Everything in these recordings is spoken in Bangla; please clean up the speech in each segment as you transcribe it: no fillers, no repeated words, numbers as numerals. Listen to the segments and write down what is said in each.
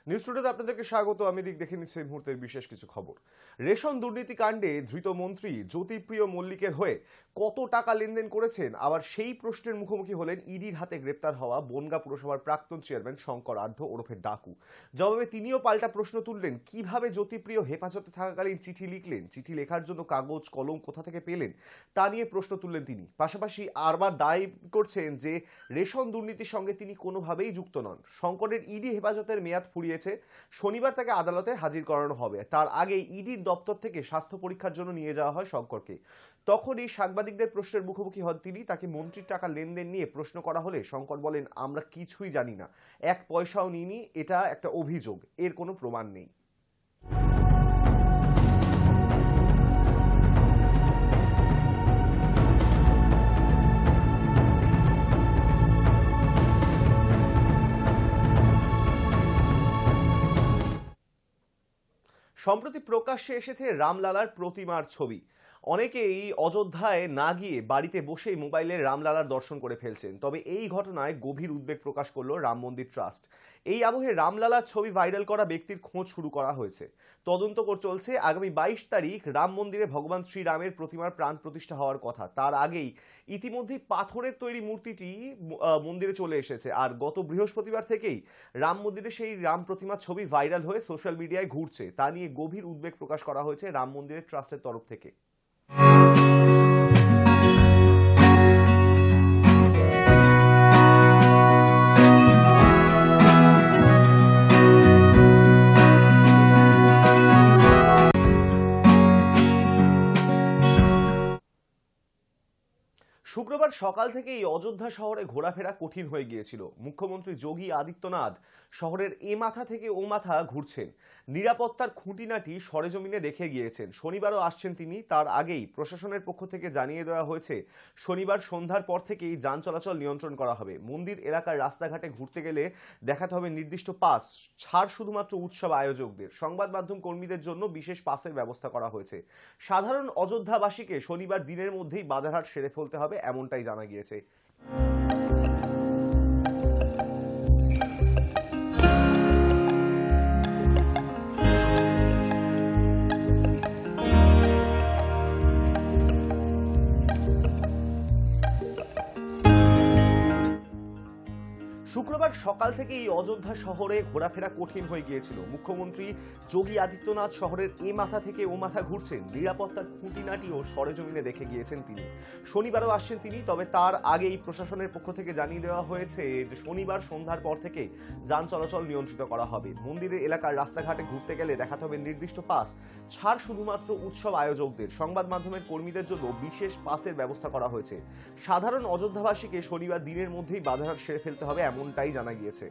নিউজ টুডেতে আপনাদেরকে স্বাগত। আমি দেখে নিচ্ছি এই মুহূর্তের বিশেষ কিছু খবর। রেশন দুর্নীতি কাণ্ডে ধৃত মন্ত্রী জ্যোতিপ্রিয় মল্লিকের হয়ে কত টাকা লেনদেন করেছেন, আবার সেই প্রশ্নের মুখোমুখি হলেন ইডির হাতে গ্রেপ্তার হওয়া বনগাঁ পুরসভার প্রাক্তন চেয়ারম্যান শঙ্কর আঢ্য ওরফে ডাকু। জবাবে তিনিও পাল্টা প্রশ্ন তুললেন, কিভাবে জ্যোতিপ্রিয় হেফাজতে থাকাকালীন চিঠি লিখলেন, চিঠি লেখার জন্য কাগজ কলম কোথা থেকে পেলেন, তা নিয়ে প্রশ্ন তুললেন তিনি। পাশাপাশি আরবার দায়ী করছেন যে রেশন দুর্নীতির সঙ্গে তিনি কোনোভাবেই যুক্ত নন। শঙ্করের ইডি হেফাজতের মেয়াদ ফুরিয়েছে, শনিবার তাকে আদালতে হাজির করানো হবে। তার আগে ইডির দপ্তর থেকে স্বাস্থ্য পরীক্ষার জন্য নিয়ে যাওয়া হয় শঙ্করকে। তখনই সাংবাদিকদের প্রশ্নের মুখোমুখি হন তিনি। তাকে মন্ত্রীর টাকা লেনদেন নিয়ে প্রশ্ন করা হলে শঙ্কর বলেন, আমরা কিছুই জানি না, এক পয়সাও নিইনি, এটা একটা অভিযোগ, এর কোনো প্রমাণ নেই। সম্প্রতি প্রকাশ্যে এসেছে রামলালার প্রতিমার ছবি। অনেকেই অযোধ্যায় না গিয়ে বাড়িতে বসেই মোবাইলে রামলালার দর্শন করে ফেলছেন। তবে এই ঘটনায় গভীর উদ্বেগ প্রকাশ করল রাম মন্দির ট্রাস্ট। এই আবহে রামলালার ছবি ভাইরাল করা ব্যক্তির খোঁজ শুরু করা হয়েছে, তদন্ত চলছে। আগামী 22 তারিখ রাম মন্দিরে ভগবান শ্রীরামের প্রতিমার প্রাণ প্রতিষ্ঠা হওয়ার কথা। তার আগেই ইতিমধ্যেই পাথরের তৈরি মূর্তিটি মন্দিরে চলে এসেছে। আর গত বৃহস্পতিবার থেকেই রাম মন্দিরে সেই রাম প্রতিমার ছবি ভাইরাল হয়ে সোশ্যাল মিডিয়ায় ঘুরছে। তা নিয়ে গভীর উদ্বেগ প্রকাশ করা হয়েছে রাম মন্দিরের ট্রাস্টের তরফ থেকে। শুক্রবার সকাল থেকেই অযোধ্যা শহরে ঘোরাফেরা কঠিন হয়ে গিয়েছিল। মুখ্যমন্ত্রী যোগী আদিত্যনাথ শহরের এ মাথা থেকে ও মাথা ঘুরছেন, নিরাপত্তার খুঁটিনাটি সরেজমিনে দেখে গিয়েছেন। শনিবারও আসছেন তিনি। তার আগেই প্রশাসনের পক্ষ থেকে জানিয়ে দেওয়া হয়েছে, শনিবার সন্ধ্যার পর থেকেই যান চলাচল নিয়ন্ত্রণ করা হবে। মন্দির এলাকার রাস্তাঘাটে ঘুরতে গেলে দেখাতে হবে নির্দিষ্ট পাস, ছাড় শুধুমাত্র উৎসব আয়োজকদের। সংবাদ মাধ্যম কর্মীদের জন্য বিশেষ পাসের ব্যবস্থা করা হয়েছে। সাধারণ অযোধ্যাবাসীকে শনিবার দিনের মধ্যেই বাজারহাট সেরে ফেলতে হবে, এমনটাই জানা গিয়েছে। শুক্রবার সকাল থেকেই অযোধ্যা শহরে ঘোরাফেরা কঠিন হয়ে গিয়েছিল। মুখ্যমন্ত্রী যোগী আদিত্যনাথ শহরের এ মাথা থেকে ও মাথা ঘুরছেন, নিরাপত্তার খুঁটিনাটি ও সরেজমিনে দেখে গিয়েছেন তিনি। শনিবারও আসছেন তিনি। তবে তার আগেই প্রশাসনের পক্ষ থেকে জানিয়ে দেওয়া হয়েছে যে শনিবার সন্ধ্যার পর থেকে যান চলাচল নিয়ন্ত্রিত করা হবে। মন্দিরের এলাকার রাস্তাঘাটে ঘুরতে গেলে দেখাতে হবে নির্দিষ্ট পাস, ছাড় শুধুমাত্র উৎসব আয়োজকদের। সংবাদ মাধ্যমের কর্মীদের জন্য বিশেষ পাসের ব্যবস্থা করা হয়েছে। সাধারণ অযোধ্যাবাসীকে শনিবার দিনের মধ্যেই বাজারহাট সেরে ফেলতে হবে, এমনটাই জানা গিয়েছে।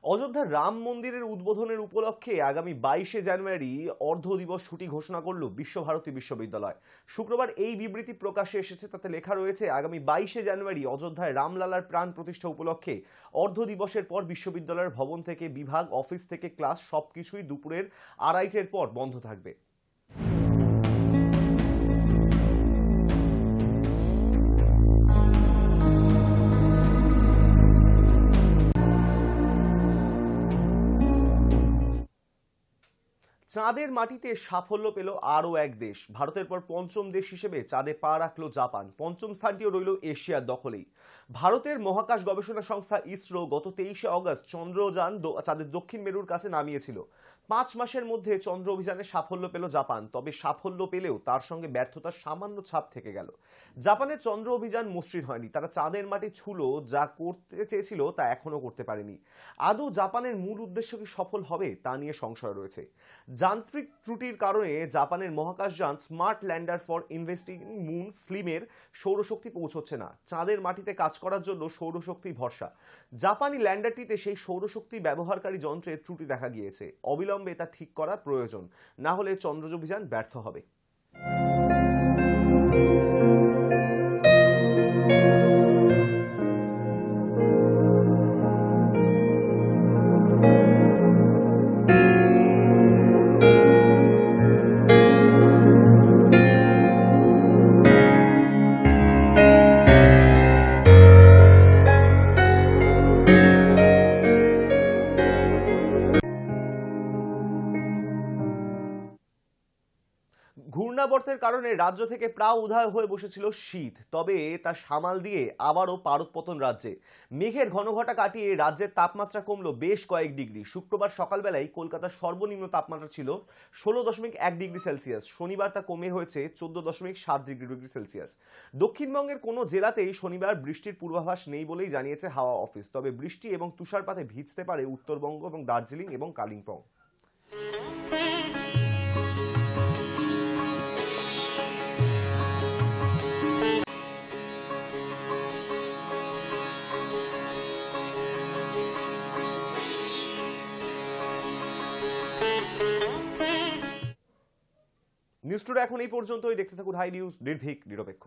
অযোধ্যার রাম মন্দিরের উদ্বোধনের উপলক্ষে আগামী 22শে জানুয়ারি অর্ধ দিবস ছুটি ঘোষণা করল বিশ্বভারতী বিশ্ববিদ্যালয়। শুক্রবার এই বিবৃতি প্রকাশে এসেছে। তাতে লেখা রয়েছে, আগামী 22শে জানুয়ারি অযোধ্যায় রামলালার প্রাণ প্রতিষ্ঠা উপলক্ষে অর্ধ দিবসের পর বিশ্ববিদ্যালয়ের ভবন থেকে বিভাগ, অফিস থেকে ক্লাস সবকিছুই দুপুরের 2:30টার পর বন্ধ থাকবে। চাঁদের মাটিতে সাফল্য পেল আরও এক দেশ। ভারতের পর পঞ্চম দেশ হিসেবে চাঁদে পা রাখল জাপান। পঞ্চম স্থানটিও রইল এশিয়ার দখলেই। ভারতের মহাকাশ গবেষণা সংস্থা ইসরো গত 23শে অগস্ট চন্দ্রযান চাঁদের দক্ষিণ মেরুর কাছে নামিয়েছিল। 5 মাসের মধ্যে চন্দ্র অভিযানে সাফল্য পেল জাপান। তবে সাফল্য পেলেও তার সঙ্গে ব্যর্থতার সামান্য ছাপ থেকে গেল। জাপানের চন্দ্র অভিযান মসৃণ হয়নি। তারা চাঁদের মাটি ছুঁলো, যা করতে চেয়েছিল তা এখনো করতে পারেনি। আদৌ জাপানের মূল উদ্দেশ্য কি সফল হবে, তা নিয়ে সংশয় রয়েছে। যান্ত্রিক ত্রুটির কারণে জাপানের মহাকাশযান smart lander for investigating moon স্লিমের সৌরশক্তি পৌঁছচ্ছে না। চাঁদের মাটিতে কাজ করার জন্য সৌরশক্তি ভরসা। জাপানি ল্যান্ডারটিতে সেই সৌরশক্তি ব্যবহারকারী যন্ত্রের ত্রুটি দেখা গিয়েছে। অবিলম্বে তা ঠিক করা প্রয়োজন, না হলে চন্দ্র অভিযান ব্যর্থ হবে। ঘূর্ণাবর্তের কারণে রাজ্য থেকে প্রায় উধাও হয়ে বসেছিল শীত, তবে তা সামাল দিয়ে আবারও পারদপতন রাজ্যে। মেঘের ঘনঘটা কাটিয়ে রাজ্যের তাপমাত্রা কমলো বেশ কয়েক ডিগ্রি। শুক্রবার সকালবেলায় কলকাতার সর্বনিম্ন তাপমাত্রা ছিল 16.1 ডিগ্রি সেলসিয়াস। শনিবার তা কমে হয়েছে 14.7 ডিগ্রি সেলসিয়াস। দক্ষিণবঙ্গের কোনো জেলাতেই শনিবার বৃষ্টির পূর্বাভাস নেই বলেই জানিয়েছে হাওয়া অফিস, তবে বৃষ্টি এবং তুষারপাতে ভিজতে পারে উত্তরবঙ্গ এবং দার্জিলিং এবং কালিম্পং। নিউজ টুডে এখন এই পর্যন্তই। দেখতে থাকুন হাই নিউজ, নির্ভীক নিরপেক্ষ।